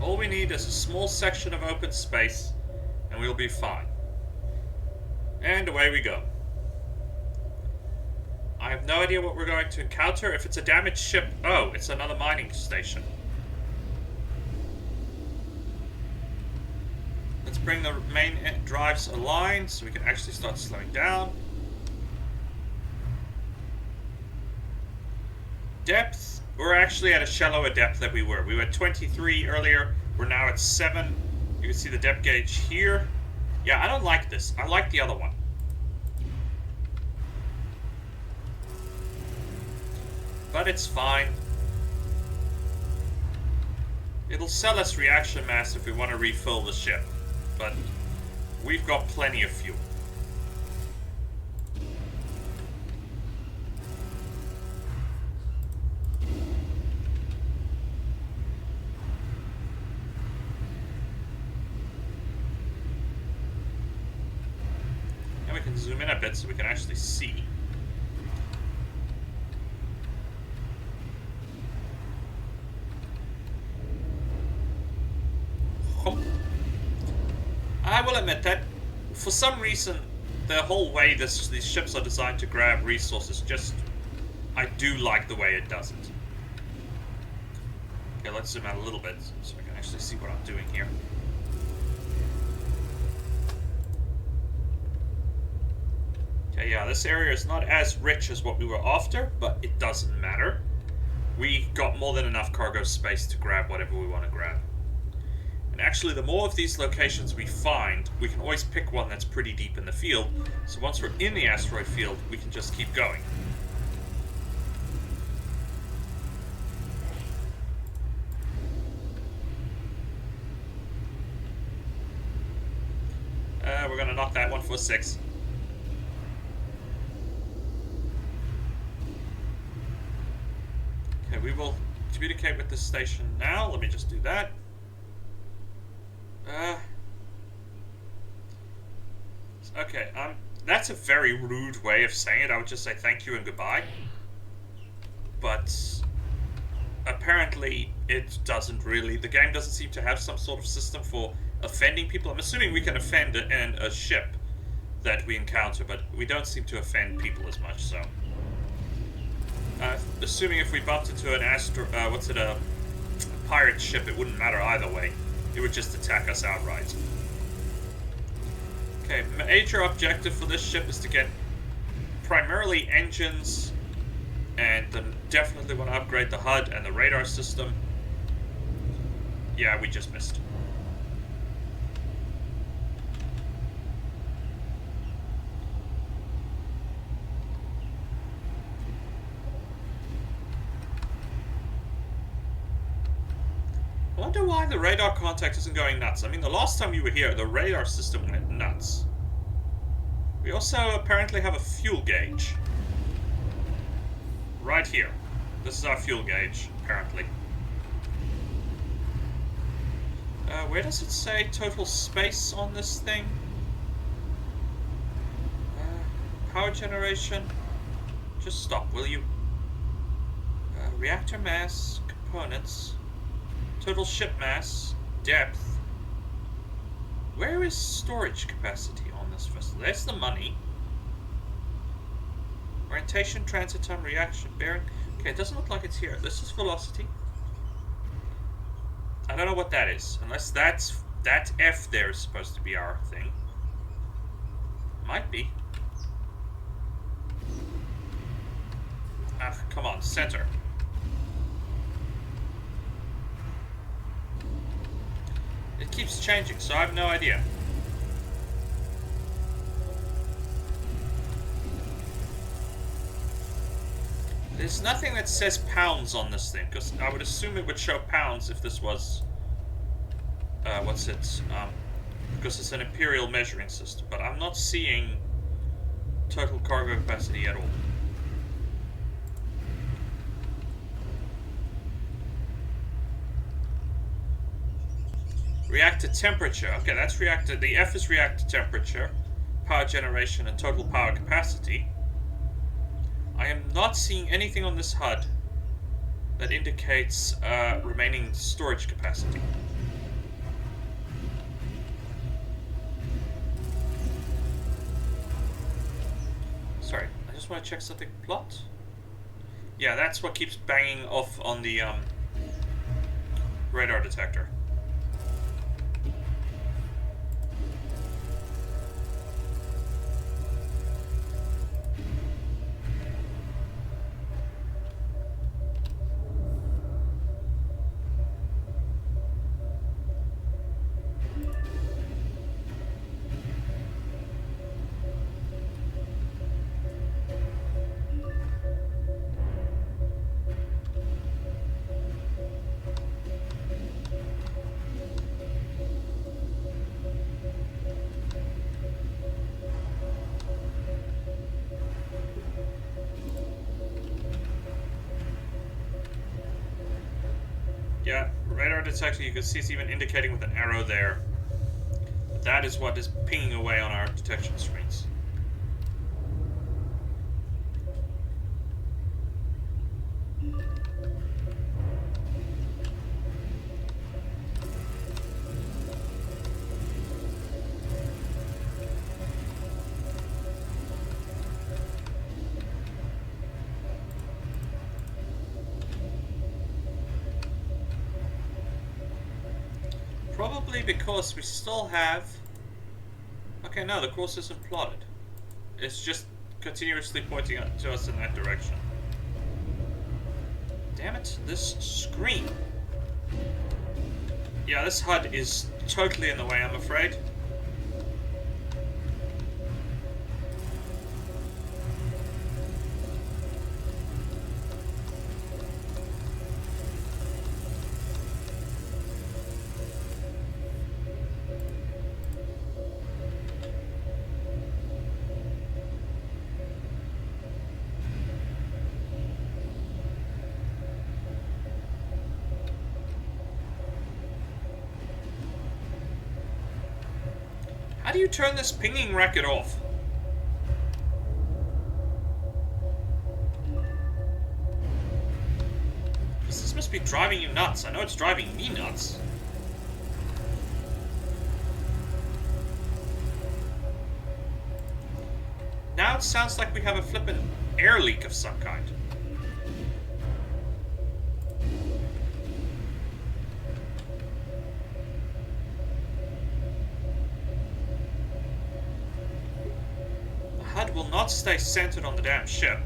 All we need is a small section of open space, and we'll be fine. And away we go. I have no idea what we're going to encounter. If it's a damaged ship... Oh, it's another mining station. Let's bring the main drives aligned so we can actually start slowing down. Depth. We're actually at a shallower depth than we were. We were at 23 earlier. We're now at 7. You can see the depth gauge here. Yeah, I don't like this. I like the other one. But it's fine. It'll sell us reaction mass if we want to refill the ship. But we've got plenty of fuel. And we can zoom in a bit so we can actually see. I will admit that, for some reason, the whole way these ships are designed to grab resources, I do like the way it does it. Okay, let's zoom out a little bit so I can actually see what I'm doing here. Okay, yeah, this area is not as rich as what we were after, but it doesn't matter. We got more than enough cargo space to grab whatever we want to grab. And actually, the more of these locations we find, we can always pick one that's pretty deep in the field. So once we're in the asteroid field, we can just keep going. We're gonna knock that one for 6. Okay, we will communicate with this station now. Let me just do that. Okay, that's a very rude way of saying it. I would just say thank you and goodbye. But apparently it doesn't really. The game doesn't seem to have some sort of system for offending people. I'm assuming we can offend a ship that we encounter, but we don't seem to offend people as much, so... assuming if we bumped into an a pirate ship, it wouldn't matter either way. It would just attack us outright. Okay, major objective for this ship is to get primarily engines, and definitely want to upgrade the HUD and the radar system. Yeah, we just missed. I wonder why the radar contact isn't going nuts. I mean, the last time you were here, the radar system went nuts. We also apparently have a fuel gauge. Right here. This is our fuel gauge, apparently. Where does it say total space on this thing? Power generation. Just stop, will you? Reactor mass, components. Total ship mass, depth. Where is storage capacity on this vessel? There's the money. Orientation, transit time, reaction, bearing. Okay, it doesn't look like it's here. This is velocity. I don't know what that is. Unless that F there is supposed to be our thing. Might be. Ah, come on, center. It keeps changing, so I have no idea. There's nothing that says pounds on this thing, because I would assume it would show pounds if this was... because it's an imperial measuring system, but I'm not seeing total cargo capacity at all. Reactor temperature. Okay, that's reactor. The F is reactor temperature, power generation, and total power capacity. I am not seeing anything on this HUD that indicates remaining storage capacity. Sorry, I just want to check something. Plot? Yeah, that's what keeps banging off on the radar detector. Yeah, radar detector, you can see it's even indicating with an arrow there. That is what is pinging away on our detection screens. Probably because we still have... Okay, no, the course isn't plotted. It's just continuously pointing to us in that direction. Damn it, this screen. Yeah, this HUD is totally in the way, I'm afraid. How do you turn this pinging racket off? This must be driving you nuts. I know it's driving me nuts. Now it sounds like we have a flippin' air leak of some kind. The HUD will not stay centered on the damn ship.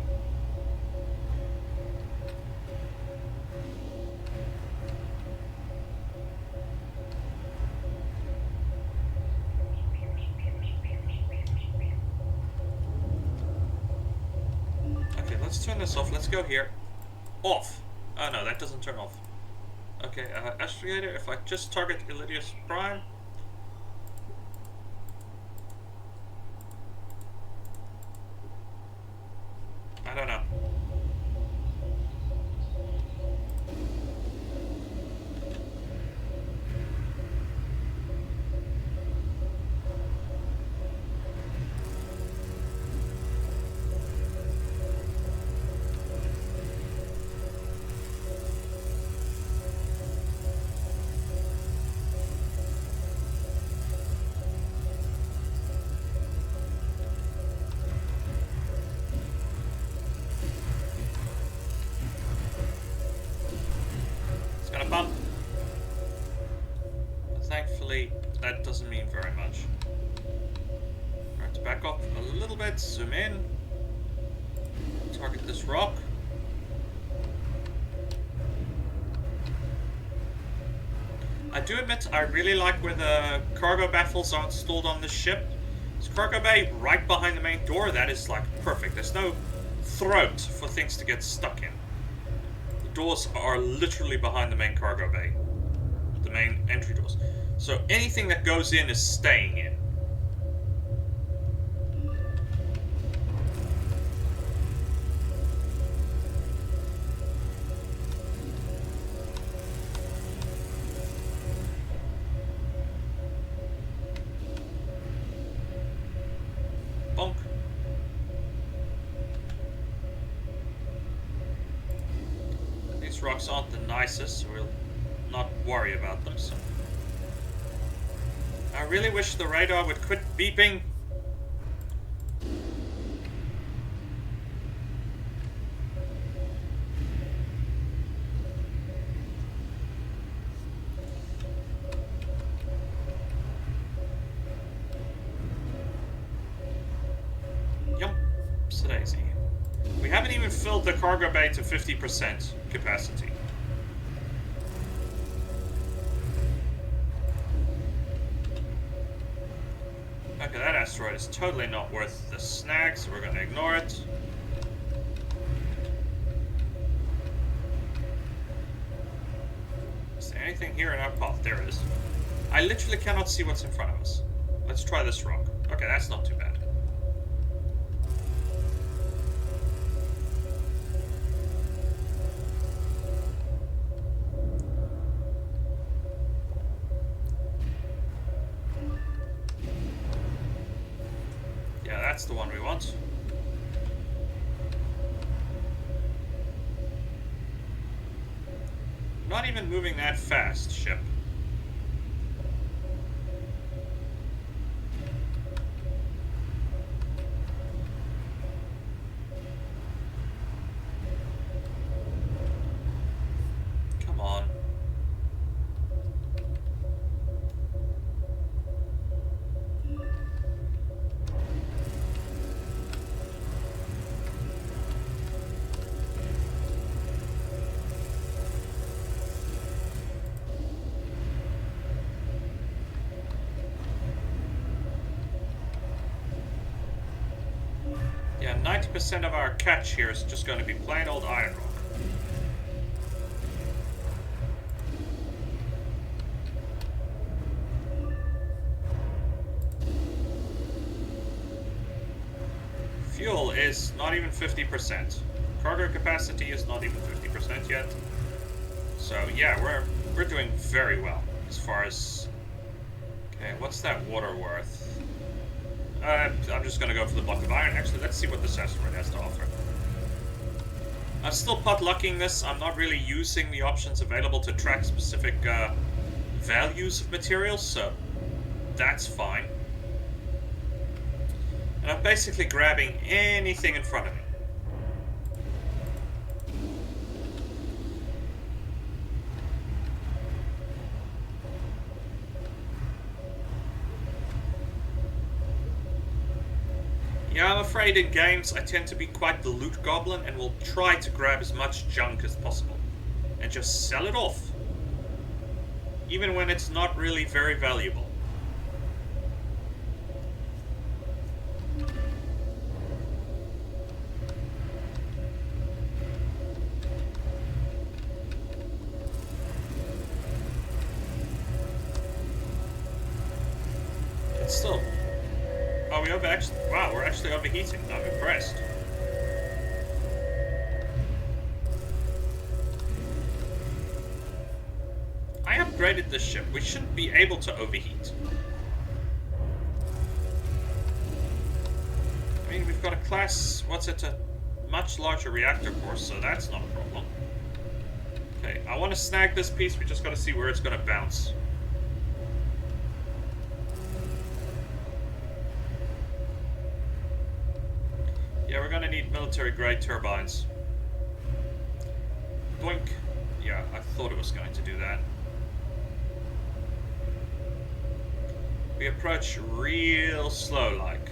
Let's turn this off. Let's go here. Off. Oh no, that doesn't turn off. Okay, Astrogator, if I just target Ilidius Prime. I don't know. Bump. Thankfully, that doesn't mean very much. Alright, to back up a little bit, zoom in, target this rock. I do admit I really like where the cargo baffles are installed on this ship. This cargo bay right behind the main door, that is like perfect. There's no throat for things to get stuck in. Doors are literally behind the main cargo bay. The main entry doors. So anything that goes in is staying in. Bonk. Rocks aren't the nicest, so we'll not worry about them. So I really wish the radar would quit beeping. Yumpsie daisy. We haven't even filled the cargo bay to 50% capacity. Okay, that asteroid is totally not worth the snag, so we're going to ignore it. Is there anything here in our path? There it is. I literally cannot see what's in front of us. Let's try this rock. Okay, that's not too bad. That's the one we want. Not even moving that fast, ship. Come on. Yeah, 90% of our catch here is just going to be plain old iron rock. Fuel is not even 50%. Cargo capacity is not even 50% yet. So yeah, we're doing very well as far as... Okay, what's that water worth? I'm just gonna go for the block of iron. Actually, let's see what this asteroid has to offer. I'm still potlucking this. I'm not really using the options available to track specific values of materials, so that's fine. And I'm basically grabbing anything in front of me. Yeah, I'm afraid in games I tend to be quite the loot goblin and will try to grab as much junk as possible and just sell it off, even when it's not really very valuable. It's still... Oh, wow, we're actually overheating. I'm impressed. I upgraded this ship. We shouldn't be able to overheat. I mean, we've got a class... What's it? A much larger reactor core, so that's not a problem. Okay, I want to snag this piece. We just got to see where it's going to bounce. Yeah, we're gonna need military-grade turbines. Boink. Yeah, I thought it was going to do that. We approach real slow-like.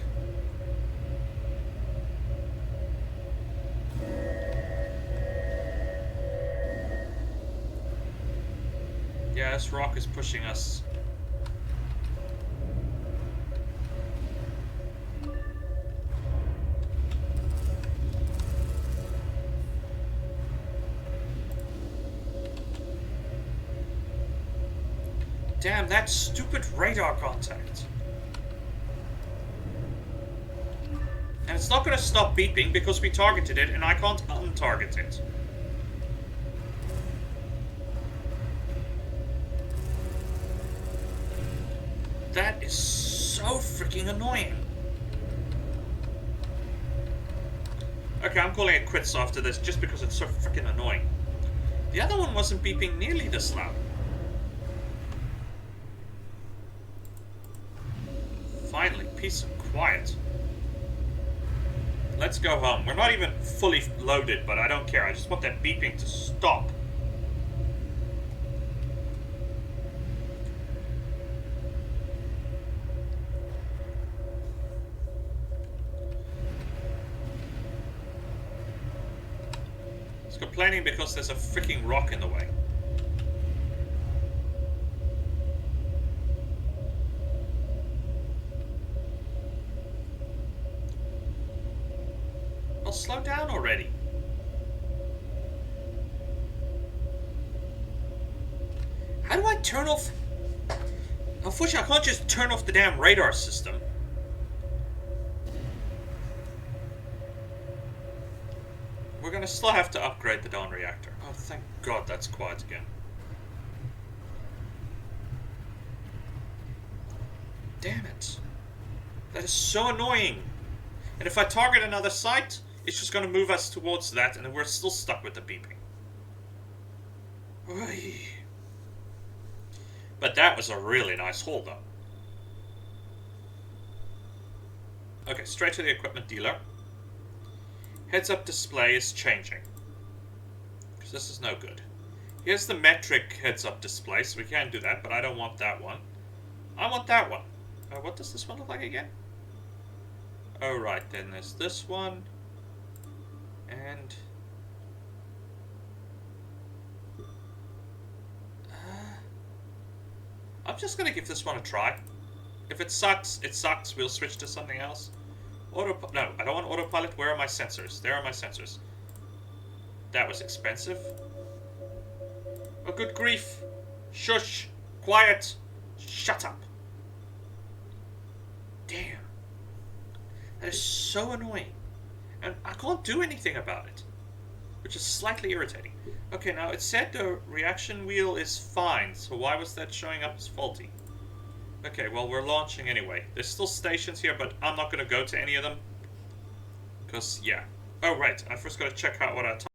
Yeah, this rock is pushing us. Damn, that stupid radar contact. And it's not going to stop beeping because we targeted it and I can't untarget it. That is so freaking annoying. Okay, I'm calling it quits after this just because it's so freaking annoying. The other one wasn't beeping nearly this loud. Finally, peace and quiet. Let's go home. We're not even fully loaded, but I don't care. I just want that beeping to stop. It's complaining because there's a freaking rock in the way. Slow down already. How do I turn off... Unfortunately, I can't just turn off the damn radar system. We're gonna still have to upgrade the Dawn reactor. Oh, thank God that's quiet again. Damn it. That is so annoying. And if I target another site, it's just going to move us towards that, and then we're still stuck with the beeping. Oy. But that was a really nice haul, though. Okay, straight to the equipment dealer. Heads-up display is changing. Because this is no good. Here's the metric heads-up display, so we can do that, but I don't want that one. I want that one. What does this one look like again? Oh, right, then there's this one. And... I'm just going to give this one a try. If it sucks, it sucks. We'll switch to something else. No, I don't want autopilot. Where are my sensors? There are my sensors. That was expensive. Oh, good grief. Shush. Quiet. Shut up. Damn. That is so annoying. And I can't do anything about it. Which is slightly irritating. Okay, now it said the reaction wheel is fine. So why was that showing up as faulty? Okay, well, we're launching anyway. There's still stations here, but I'm not going to go to any of them. Because, yeah. Oh, right. I first got to check out what our